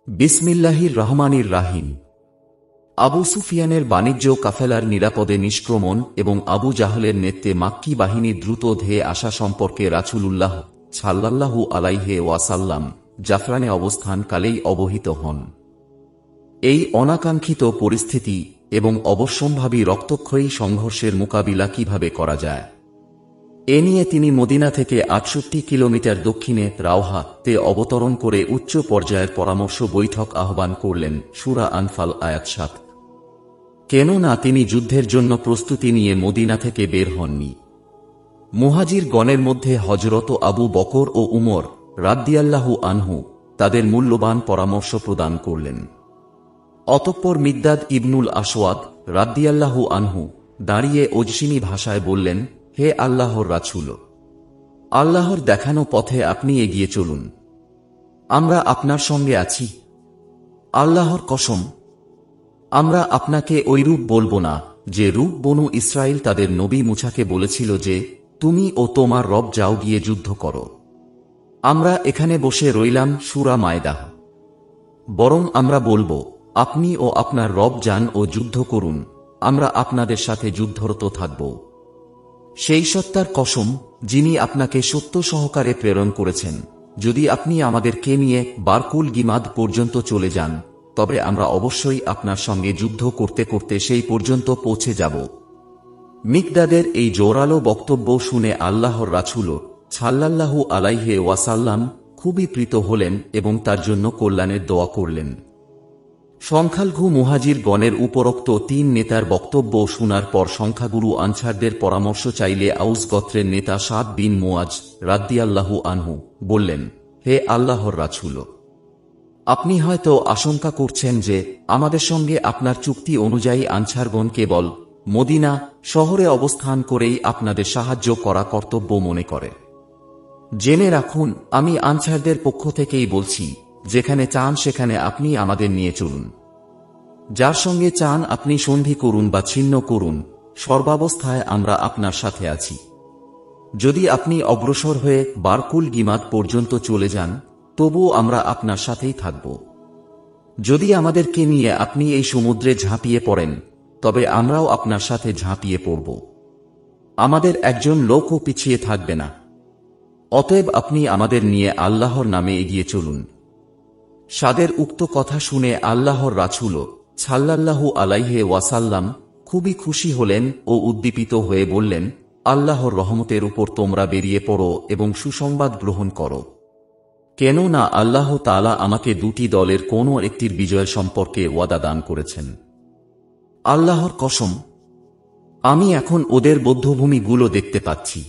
বিসমিল্লাহির রহমানির রাহিম। আবু সুফিয়ানের বাণিজ্য কাফেলার নিরাপদে নিষ্ক্রমণ এবং আবু জাহলের নেতৃত্বে মাক্কী বাহিনীর দ্রুত ধেয়ে আসা সম্পর্কে রাসূলুল্লাহ সাল্লাল্লাহু আলাইহি ওয়াসাল্লাম জাফরানে অবস্থানকালেই অবহিত হন। এই অনাকাঙ্ক্ষিত পরিস্থিতি এবং অবশ্যম্ভাবী রক্তক্ষয়ী সংঘর্ষের মোকাবিলা কিভাবে করা যায়, এ নিয়ে তিনি মদিনা থেকে ৬৮ কিলোমিটার দক্ষিণে রাওহা-তে অবতরণ করে উচ্চ পর্যায়ের পরামর্শ বৈঠক আহ্বান করলেন। সূরা আনফাল আয়াত ৭। কেননা তিনি যুদ্ধের জন্য প্রস্তুতি নিয়ে মদিনা থেকে বের হননি। মুহাজির গণের মধ্যে হযরত আবু বকর ও উমর রাদিয়াল্লাহু আনহু তাদের মূল্যবান পরামর্শ প্রদান করলেন। অতঃপর মিকদাদ ইবনুল আসওয়াদ রাদিয়াল্লাহু আনহু দাঁড়িয়ে ওজসিনী ভাষায় বললেন, হে আল্লাহর রাসূল, আল্লাহর দেখানো পথে আপনি এগিয়ে চলুন, আমরা আপনার সঙ্গে আছি। আল্লাহর কসম, আমরা আপনাকে ওই রূপ বলব না যে রূপ বনু ইসরাইল তাদের নবী মুসাকে বলেছিল যে, তুমি ও তোমার রব যাও গিয়ে যুদ্ধ করো, আমরা এখানে বসে রইলাম। সূরা মায়দা। বরং আমরা বলব, আপনি ও আপনার রব যান ও যুদ্ধ করুন, আমরা আপনাদের সাথে যুদ্ধরত থাকব। সেই সত্তার কসম যিনি আপনাকে সত্য সহকারে প্রেরণ করেছেন, যদি আপনি আমাদেরকে নিয়ে বারকুল গিমাদ পর্যন্ত চলে যান, তবে আমরা অবশ্যই আপনার সঙ্গে যুদ্ধ করতে করতে সেই পর্যন্ত পৌঁছে যাব। মিকদাদের এই জোরালো বক্তব্য শুনে আল্লাহর রাসূল সাল্লাল্লাহু আলাইহি ওয়াসাল্লাম খুবই প্রীত হলেন এবং তার জন্য কল্যাণের দোয়া করলেন। সংখ্যালঘু মুহাজির গণের উপরোক্ত ৩ নেতার বক্তব্য শোনার পর সংখ্যাগুরু আনসারদের পরামর্শ চাইলে আউস গোত্রের নেতা সাদ বিন মুআজ রাদিয়াল্লাহু আনহু বললেন, হে আল্লাহর রাসূল, আপনি হয়তো আশঙ্কা করছেন যে আমাদের সঙ্গে আপনার চুক্তি অনুযায়ী আনসারগণ কেবল মদিনা শহরে অবস্থান করেই আপনাদের সাহায্য করা কর্তব্য মনে করে। জেনে রাখুন, আমি আনসারদের পক্ষ থেকেই বলছি, যেখানে চান সেখানে আপনি আমাদের নিয়ে চলুন। যার সঙ্গে চান আপনি সন্ধি করুন বা ছিন্ন করুন, সর্বাবস্থায় আমরা আপনার সাথে আছি। যদি আপনি অগ্রসর হয়ে বারকুল গিমাদ পর্যন্ত চলে যান, তবুও আমরা আপনার সাথেই থাকব। যদি আমাদেরকে নিয়ে আপনি এই সমুদ্রে ঝাঁপিয়ে পড়েন, তবে আমরাও আপনার সাথে ঝাঁপিয়ে পড়ব। আমাদের একজন লোকও পিছিয়ে থাকবে না। অতএব আপনি আমাদের নিয়ে আল্লাহর নামে এগিয়ে চলুন। সাদের উক্ত কথা শুনে আল্লাহর রাসূল সাল্লাল্লাহু আলাইহি ওয়াসাল্লাম খুবই খুশি হলেন ও উদ্দীপিত হয়ে বললেন, আল্লাহর রহমতের উপর তোমরা বেরিয়ে পড়ো এবং সুসংবাদ গ্রহণ করো। কেননা আল্লাহ তাআলা আমাকে দুটি দলের কোনো একটির বিজয় সম্পর্কে ওয়াদা দান করেছেন। আল্লাহর কসম, আমি এখন ওদের বধ্যভূমিগুলো দেখতে পাচ্ছি।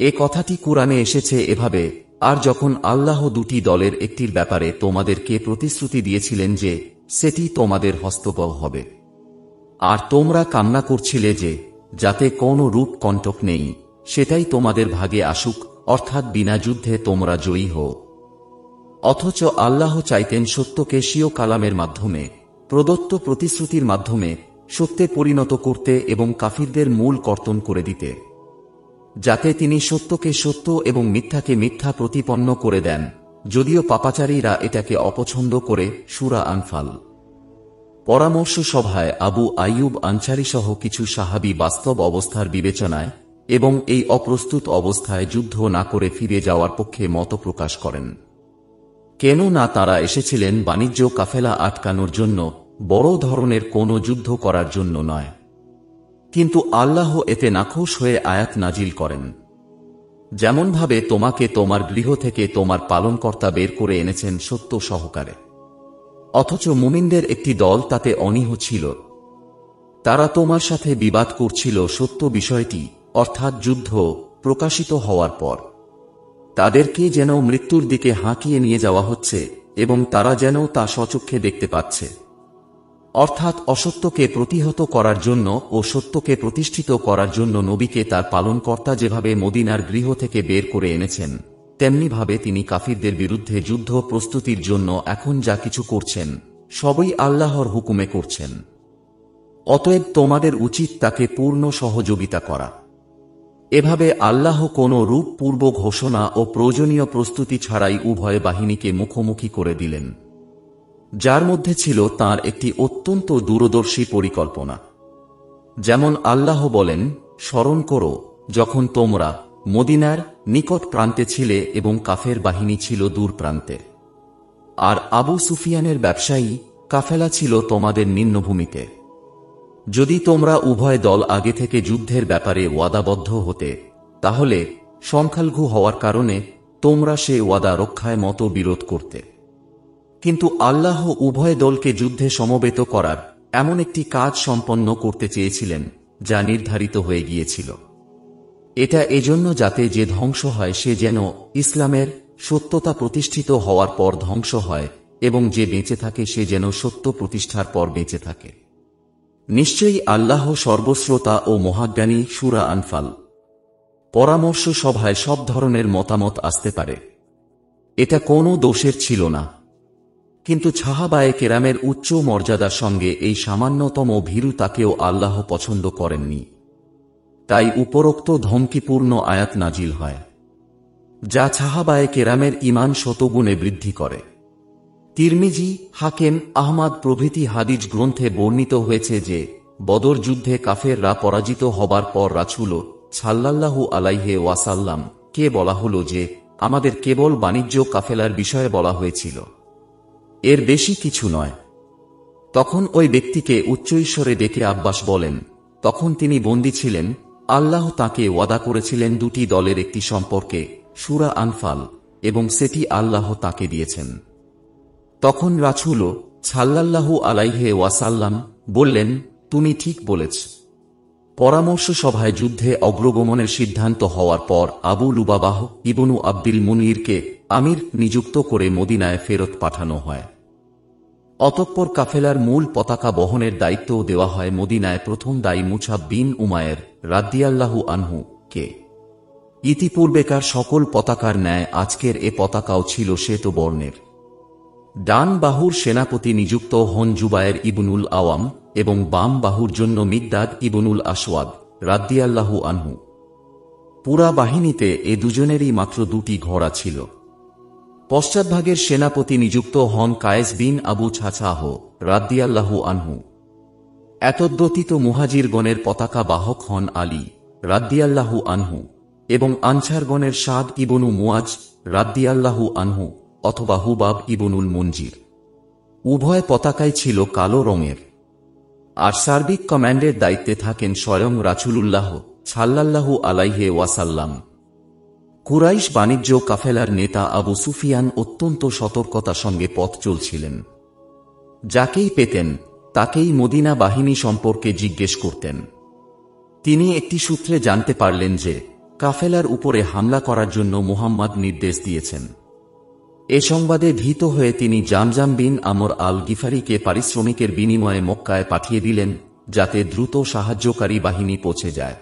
এ কথাটি কুরআনে এসেছে এভাবে, আর যখন আল্লাহ দুটি দলের একটির ব্যাপারে তোমাদেরকে প্রতিশ্রুতি দিয়েছিলেন যে সেটি তোমাদের হস্তগত হবে, আর তোমরা কামনা করছিলে যে যাতে কোনো রূপ কণ্টক নেই, সেটাই তোমাদের ভাগে আসুক, অর্থাৎ বিনা যুদ্ধে তোমরা জয়ী হও। অথচ আল্লাহ চাইতেন সত্যকে স্বীয় কালামের মাধ্যমে প্রদত্ত প্রতিশ্রুতির মাধ্যমে সত্যে পরিণত করতে এবং কাফিরদের মূল কর্তন করে দিতে, যাতে তিনি সত্যকে সত্য এবং মিথ্যাকে মিথ্যা প্রতিপন্ন করে দেন, যদিও পাপাচারীরা এটাকে অপছন্দ করে। সূরা আনফাল। পরামর্শ সভায় আবু আইয়ুব আনসারী সহ কিছু সাহাবী বাস্তব অবস্থার বিবেচনায় এবং এই অপ্রস্তুত অবস্থায় যুদ্ধ না করে ফিরে যাওয়ার পক্ষে মত প্রকাশ করেন। কেননা তারা এসেছিলেন বাণিজ্য কাফেলা আটকানোর জন্য, বড় ধরনের কোনো যুদ্ধ করার জন্য নয়। কিন্তু আল্লাহ এতে নাখোশ হয়ে আয়াত নাজিল করেন, যেমনভাবে তোমাকে তোমার গৃহ থেকে তোমার পালনকর্তা বের করে এনেছেন সত্য সহকারে। অথচ মুমিনদের একটি দল তাতে অনীহ ছিল। তারা তোমার সাথে বিবাদ করছিল সত্য বিষয়টি, অর্থাৎ যুদ্ধ প্রকাশিত হওয়ার পর তাদেরকে যেন মৃত্যুর দিকে হাঁকিয়ে নিয়ে যাওয়া হচ্ছে এবং তারা যেন তা স্বচক্ষে দেখতে পাচ্ছে। অর্থাৎ অসত্যকে প্রতিহত করার জন্য ও সত্যকে প্রতিষ্ঠিত করার জন্য নবীকে তার পালনকর্তা যেভাবে মদিনার গৃহ থেকে বের করে এনেছেন, তেমনিভাবে তিনি কাফিরদের বিরুদ্ধে যুদ্ধ প্রস্তুতির জন্য এখন যা কিছু করছেন, সবই আল্লাহর হুকুমে করছেন। অতএব তোমাদের উচিত তাকে পূর্ণ সহযোগিতা করা। এভাবে আল্লাহ কোনো রূপ পূর্ব ঘোষণা ও প্রয়োজনীয় প্রস্তুতি ছাড়াই উভয় বাহিনীকে মুখোমুখি করে দিলেন। যার মধ্যে ছিল তার একটি অত্যন্ত দূরদর্শী পরিকল্পনা। যেমন আল্লাহ বলেন, স্মরণ করো যখন তোমরা মদিনার নিকট প্রান্তে ছিলে এবং কাফের বাহিনী ছিল দূর প্রান্তে, আর আবু সুফিয়ানের ব্যবসায়ী কাফেলা ছিল তোমাদের নিম্নভূমিতে। যদি তোমরা উভয় দল আগে থেকে যুদ্ধের ব্যাপারে ওয়াদাবদ্ধ হতে, তাহলে সংখ্যালঘু হওয়ার কারণে তোমরা সে ওয়াদা রক্ষায় মতো বিরোধ করতে। কিন্তু আল্লাহ উভয় দলকে যুদ্ধে সমবেত করার এমন একটি কাজ সম্পন্ন করতে চেয়েছিলেন যা নির্ধারিত হয়ে গিয়েছিল। এটা এজন্য যাতে যে ধ্বংস হয় সে যেন ইসলামের সত্যতা প্রতিষ্ঠিত হওয়ার পর ধ্বংস হয়, এবং যে বেঁচে থাকে সে যেন সত্য প্রতিষ্ঠার পর বেঁচে থাকে। নিশ্চয়ই আল্লাহ সর্বশ্রোতা ও মহাজ্ঞানী। সূরা আনফাল। পরামর্শ সভায় সব ধরনের মতামত আসতে পারে, এটা কোনো দোষের ছিল না। কিন্তু সাহাবায়ে কেরামের উচ্চ মর্যাদার সঙ্গে এই সামান্যতম ভীরুতাকেও আল্লাহ পছন্দ করেননি। তাই উপরোক্ত ধমকিপূর্ণ আয়াত নাজিল হয়, যা সাহাবায়ে কেরামের ঈমান শতগুণে বৃদ্ধি করে। তিরমিজি, হাকেম, আহমাদ প্রভৃতি হাদিস গ্রন্থে বর্ণিত হয়েছে যে বদর যুদ্ধে কাফেররা পরাজিত হবার পর রাসূল সাল্লাল্লাহু আলাইহি ওয়াসাল্লাম কে বলা হলো যে আমাদের কেবল বাণিজ্য কাফেলার বিষয়ে বলা হয়েছিল, এর বেশি কিছু নয়। তখন ওই ব্যক্তিকে উচ্চৈঃস্বরে ডেকে আব্বাস বলেন, তখন তিনি বন্দী ছিলেন। আল্লাহ তাকে ওয়াদা করেছিলেন দুটি দলের একটি সম্পর্কে, সূরা আনফাল, এবং সেটি আল্লাহ তাকে দিয়েছেন। তখন রাসূল সাল্লাল্লাহু আলাইহি ওয়াসাল্লাম বললেন, তুমি ঠিক বলেছ। পরামর্শ সভায় যুদ্ধে অগ্রগমনের সিদ্ধান্ত হওয়ার পর আবু লুবাবাহ ইবনু আব্দুল মুনিরকে আমির নিযুক্ত করে মদিনায় ফেরত পাঠানো হয়। অতঃপর কাফেলার মূল পতাকা বহনের দায়িত্বও দেওয়া হয় মদিনায় প্রথম দায়ী মুছাব বিন উমায়ের রাদিয়াল্লাহু আনহু কে। ইতিপূর্বেকার সকল পতাকার ন্যায় আজকের এ পতাকাও ছিল শ্বেত বর্ণের। ডান বাহুর সেনাপতি নিযুক্ত হন জুবায়ের ইবনুল আওয়াম এবং বাম বাহুর জন্য মিকদাদ ইবনুল আসওয়াদ রাদিয়াল্লাহু আনহু। পুরা বাহিনীতে এ দুজনেরই মাত্র দুটি ঘোড়া ছিল। পশ্চাৎভাগের সেনাপতি নিযুক্ত হন কায়েস বিন আবু ছাছাহ রাদিয়াল্লাহু আনহু। এতদ্ব্যতীত মুহাজিরগণের পতাকা বাহক হন আলী রাদিয়াল্লাহু আনহু এবং আনসারগণের সাদ ইবনু মুয়াজ রাদিয়াল্লাহু আনহু অথবা হুবাব ইবনুল মুনজির। উভয় পতাকাই ছিল কালো রঙের। আর সার্বিক কমান্ডের দায়িত্বে থাকেন স্বয়ং রাসূলুল্লাহ সাল্লাল্লাহু আলাইহি ওয়াসাল্লাম। কুরাইশ বাণিজ্য কাফেলার নেতা আবু সুফিয়ান অত্যন্ত সতর্কতার সঙ্গে পথ চলছিলেন। যাকেই পেতেন তাকেই মদিনা বাহিনী সম্পর্কে জিজ্ঞেস করতেন। তিনি একটি সূত্রে জানতে পারলেন যে কাফেলার উপরে হামলা করার জন্য মুহাম্মদ নির্দেশ দিয়েছেন। এ সংবাদে ভীত হয়ে তিনি জামজাম বিন আমর আল গিফারিকে পারিশ্রমিকের বিনিময়ে মক্কায় পাঠিয়ে দিলেন, যাতে দ্রুত সাহায্যকারী বাহিনী পৌঁছে যায়।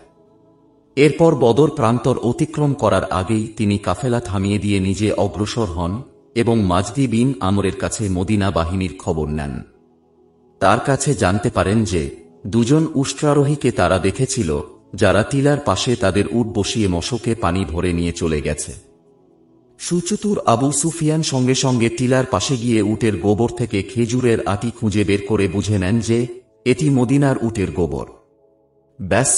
এরপর বদর প্রান্তর অতিক্রম করার আগেই তিনি কাফেলা থামিয়ে দিয়ে নিজে অগ্রসর হন এবং মাজদি বিন আমরের কাছে মদিনা বাহিনীর খবর নেন। তার কাছে জানতে পারেন যে দুজন উষ্ট্রারোহীকে তারা দেখেছিল, যারা টিলার পাশে তাদের উট বসিয়ে মশকে পানি ভরে নিয়ে চলে গেছে। সুচতুর আবু সুফিয়ান সঙ্গে সঙ্গে টিলার পাশে গিয়ে উটের গোবর থেকে খেজুরের আটি খুঁজে বের করে বুঝে নেন যে এটি মদিনার উটের গোবর। ব্যাস,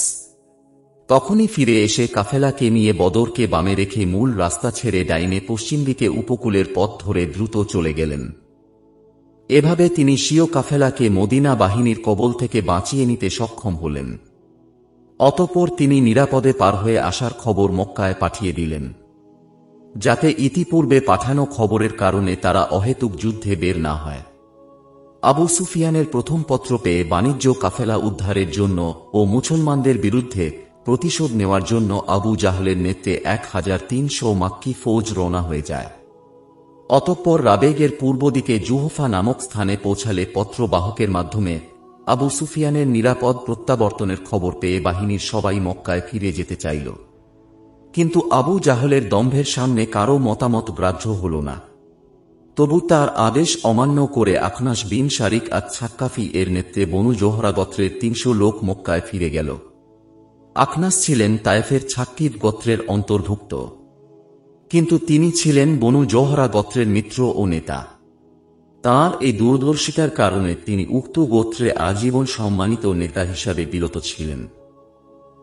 তখনই ফিরে এসে কাফেলাকে নিয়ে বদরকে বামে রেখে মূল রাস্তা ছেড়ে ডাইনে পশ্চিম দিকে উপকূলের পথ ধরে দ্রুত চলে গেলেন। এভাবে তিনি স্বীয় কাফেলাকে মদিনা বাহিনীর কবল থেকে বাঁচিয়ে নিতে সক্ষম হলেন। অতঃপর তিনি নিরাপদে পার হয়ে আসার খবর মক্কায় পাঠিয়ে দিলেন, যাতে ইতিপূর্বে পাঠানো খবরের কারণে তারা অহেতুক যুদ্ধে বের না হয়। আবু সুফিয়ানের প্রথম পত্র পেয়ে বাণিজ্য কাফেলা উদ্ধারের জন্য ও মুসলমানদের বিরুদ্ধে প্রতিশোধ নেওয়ার জন্য আবু জাহলের নেতৃত্বে 1300 মাক্কি ফৌজ রওনা হয়ে যায়। অতঃপর রাবেগের পূর্ব দিকে জুহফা নামক স্থানে পৌঁছালে পত্রবাহকের মাধ্যমে আবু সুফিয়ানের নিরাপদ প্রত্যাবর্তনের খবর পেয়ে বাহিনীর সবাই মক্কায় ফিরে যেতে চাইল। কিন্তু আবু জাহলের দম্ভের সামনে কারও মতামত গ্রাহ্য হল না। তবু তার আদেশ অমান্য করে আখনাস বিন শারিক আত-সাক্কাফি এর নেতৃত্বে বনু জোহরা গোত্রের 300 লোক মক্কায় ফিরে গেল। আখনাস ছিলেন তায়েফের ছাক্কিদ গোত্রের অন্তর্ভুক্ত, কিন্তু তিনি ছিলেন বনু জোহরা গোত্রের মিত্র ও নেতা। তাঁর এই দূরদর্শিতার কারণে তিনি উক্ত গোত্রে আজীবন সম্মানিত নেতা হিসাবে বিরত ছিলেন।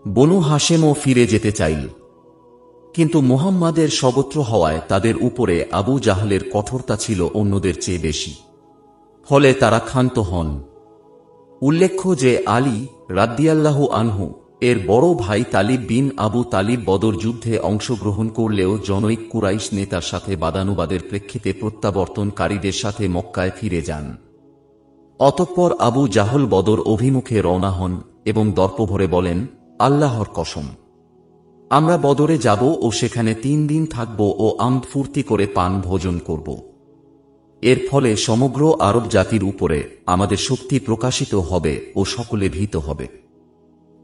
বনু হাশেমও ফিরে যেতে চাইল, কিন্তু মুহাম্মাদের সগোত্র হওয়ায় তাদের উপরে আবু জাহলের কঠোরতা ছিল অন্যদের চেয়ে বেশি, ফলে তারা ক্ষান্ত হন। উল্লেখ্য যে আলী রাদিয়াল্লাহু আনহু এর বড় ভাই তালিব বিন আবু তালিব বদর যুদ্ধে অংশগ্রহণ করলেও জনৈক কুরাইশ নেতার সাথে বাদানুবাদের প্রেক্ষিতে প্রত্যাবর্তনকারীদের সাথে মক্কায় ফিরে যান। অতঃপর আবু জাহল বদর অভিমুখে রওনা হন এবং দর্পভরে বলেন, আল্লাহর কসম, আমরা বদরে যাব ও সেখানে 3 দিন থাকব ও আমদ ফুর্তি করে পান ভোজন করব। এর ফলে সমগ্র আরব জাতির উপরে আমাদের শক্তি প্রকাশিত হবে ও সকলে ভীত হবে।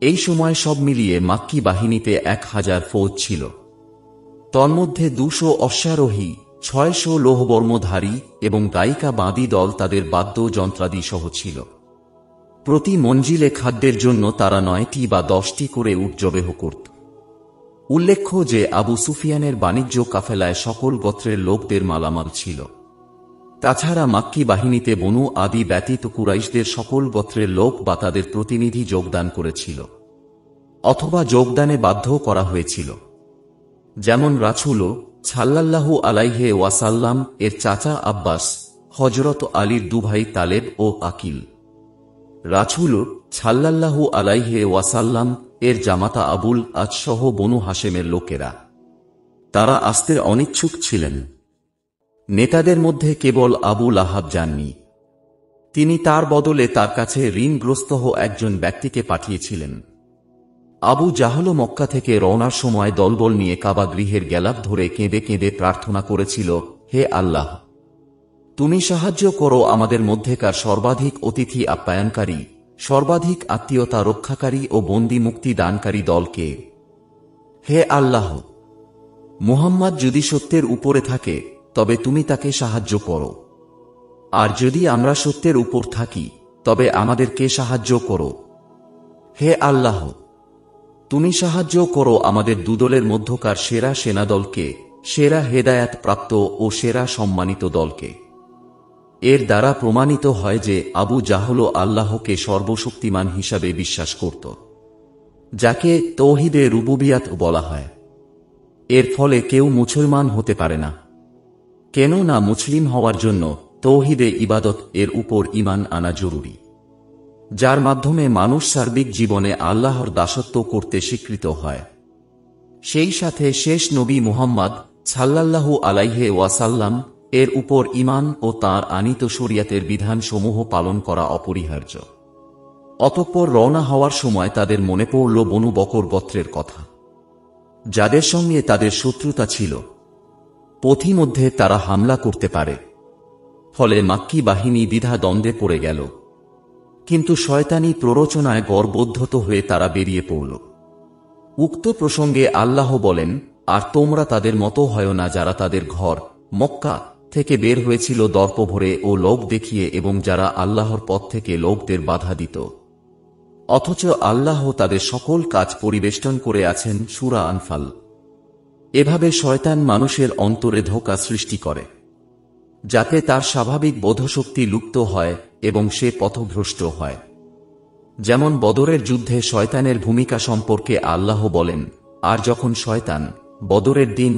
এই সময় সব মিলিয়ে মাক্কী বাহিনীতে 1000 ফৌজ ছিল। তন্মধ্যে 200 অশ্বারোহী, 600 লৌহবর্মধারী এবং গায়িকা বাদী দল তাদের বাদ্য যন্ত্রাদি সহ ছিল। প্রতি মঞ্জিলে খাদ্যের জন্য তারা 9টি বা 10টি করে উট জবেহ করত। উল্লেখ্য যে আবু সুফিয়ানের বাণিজ্য কাফেলায় সকল গোত্রের লোকদের মালামাল ছিল। তাছাড়া মাক্কী বাহিনীতে বনু আদি ব্যতীত কুরাইশদের সকল গোত্রের লোক বা তাদের প্রতিনিধি যোগদান করেছিল অথবা যোগদানে বাধ্য করা হয়েছিল, যেমন রাসূল সাল্লাল্লাহু আলাইহি ওয়াসাল্লাম এর চাচা আব্বাস, হযরত আলীর দুভাই তালেব ও আকিল, রাসূল সাল্লাল্লাহু আলাইহি ওয়াসাল্লাম এর জামাতা আবুল আজ সহ বনু হাশেমের লোকেরা। তারা আসতে অনিচ্ছুক ছিলেন। নেতাদের মধ্যে কেবল আবু লাহাব যাননি। তিনি তার বদলে তার কাছে ঋণগ্রস্ত একজন ব্যক্তিকে পাঠিয়েছিলেন। আবু জাহল মক্কা থেকে রওনার সময় দলবল নিয়ে কাবা গৃহের গেলাপ ধরে কেঁদে কেঁদে প্রার্থনা করেছিল, হে আল্লাহ, তুমি সাহায্য করো আমাদের মধ্যেকার সর্বাধিক অতিথি আপ্যায়নকারী, সর্বাধিক আত্মীয়তা রক্ষাকারী ও বন্দী মুক্তি দানকারী দলকে। হে আল্লাহ, মুহাম্মদ যদি সত্যের উপরে থাকে তবে তুমি তাকে সাহায্য করো, আর যদি আমরা সত্যের উপর থাকি তবে আমাদেরকে সাহায্য করো। হে আল্লাহ, তুমি সাহায্য করো আমাদের দুদলের মধ্যকার সেরা সেনাদলকে, সেরা হেদায়াত প্রাপ্ত ও সেরা সম্মানিত দলকে। এর দ্বারা প্রমাণিত হয় যে আবু জাহল আল্লাহকে সর্বশক্তিমান হিসাবে বিশ্বাস করত, যাকে তৌহিদে রুবুবিয়াত বলা হয়। এর ফলে কেউ মুসলমান হতে পারে না, কেননা মুসলিম হওয়ার জন্য তৌহিদে ইবাদত এর উপর ঈমান আনা জরুরি, যার মাধ্যমে মানুষ সার্বিক জীবনে আল্লাহর দাসত্ব করতে স্বীকৃত হয়। সেই সাথে শেষ নবী মুহাম্মদ সাল্লাল্লাহু আলাইহি ওয়াসাল্লাম এর উপর ঈমান ও তাঁর আনীত শরিয়াতের বিধানসমূহ পালন করা অপরিহার্য। অতঃপর রওনা হওয়ার সময় তাদের মনে পড়ল বনু বকর গোত্রের কথা, যাদের সঙ্গে তাদের শত্রুতা ছিল। পথিমধ্যে তারা হামলা করতে পারে, ফলে মাক্কী বাহিনী দ্বিধা দ্বন্দ্বে পড়ে গেল। কিন্তু শয়তানি প্ররোচনায় গর্বোদ্ধত হয়ে তারা বেরিয়ে পড়ল। উক্ত প্রসঙ্গে আল্লাহ বলেন, আর তোমরা তাদের মতো হয় না যারা তাদের ঘর মক্কা থেকে বের হয়েছিল দর্পভরে ও লোভ দেখিয়ে, এবং যারা আল্লাহর পথ থেকে লোকদের বাধা দিত, অথচ আল্লাহ তাদের সকল কাজ পরিবেষ্টন করে আছেন। সূরা আনফাল। এভাবে শয়তান মানুষের অন্তরে ধোঁকা সৃষ্টি করে, যাতে তার স্বাভাবিক বোধশক্তি লুপ্ত হয় এবং সে পথভ্রষ্ট হয়। যেমন বদরের যুদ্ধে শয়তানের ভূমিকা সম্পর্কে আল্লাহ বলেন, আর যখন শয়তান বদরের দিন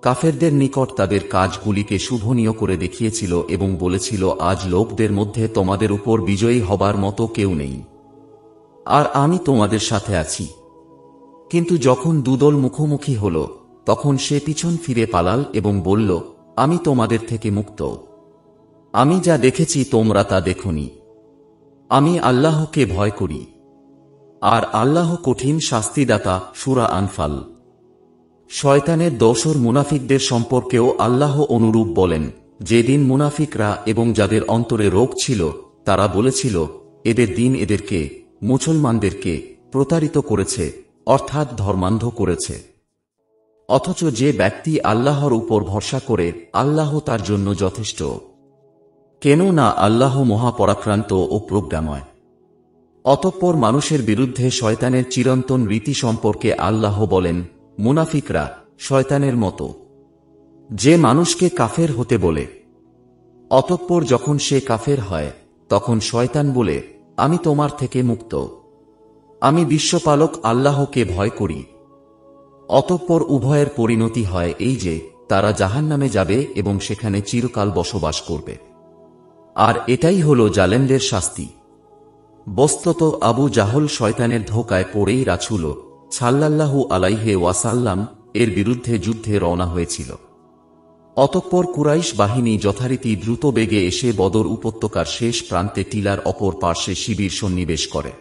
কাফেরদের নিকট তাদের কাজগুলিকে শুভনীয় করে দেখিয়েছিল এবং বলেছিল, আজ লোকদের মধ্যে তোমাদের উপর বিজয়ী হবার মতো কেউ নেই, আর আমি তোমাদের সাথে আছি। কিন্তু যখন দুদল মুখোমুখি হল, তখন সে পিছন ফিরে পালাল এবং বলল, আমি তোমাদের থেকে মুক্ত, আমি যা দেখেছি তোমরা তা দেখোনি, আমি আল্লাহকে ভয় করি, আর আল্লাহ কঠিন শাস্তিদাতা। সূরা আনফাল। শয়তানের দোসর মুনাফিকদের সম্পর্কেও আল্লাহ অনুরূপ বলেন, যেদিন মুনাফিকরা এবং যাদের অন্তরে রোগ ছিল তারা বলেছিল, এদের দিন এদেরকে মুসলমানদেরকে প্রতারিত করেছে, অর্থাৎ ধর্মান্ধ করেছে। অথচ যে ব্যক্তি আল্লাহর উপর ভরসা করে, আল্লাহ তার জন্য যথেষ্ট, কেননা আল্লাহ মহাপরাক্রান্ত ও প্রজ্ঞাময়। অতঃপর মানুষের বিরুদ্ধে শয়তানের চিরন্তন রীতি সম্পর্কে আল্লাহ বলেন, মুনাফিকরা শয়তানের মতো, যে মানুষকে কাফের হতে বলে, অতঃপর যখন সে কাফের হয় তখন শয়তান বলে, আমি তোমার থেকে মুক্ত, আমি বিশ্বপালক আল্লাহকে ভয় করি। অতঃপর উভয়ের পরিণতি হয় এই যে তারা জাহান্নামে যাবে এবং সেখানে চিরকাল বসবাস করবে। আর এটাই হল জালেমদের শাস্তি। বস্তুত আবু জাহল শয়তানের ধোঁকায় পড়েই রাসূল সাল্লাল্লাহু আলাইহি ওয়াসাল্লাম এর বিরুদ্ধে যুদ্ধে রওনা হয়েছিল। অতঃপর কুরাইশ বাহিনী যথারীতি দ্রুত বেগে এসে বদর উপত্যকার শেষ প্রান্তে টিলার অপর পার্শ্বে শিবির সন্নিবেশ করে।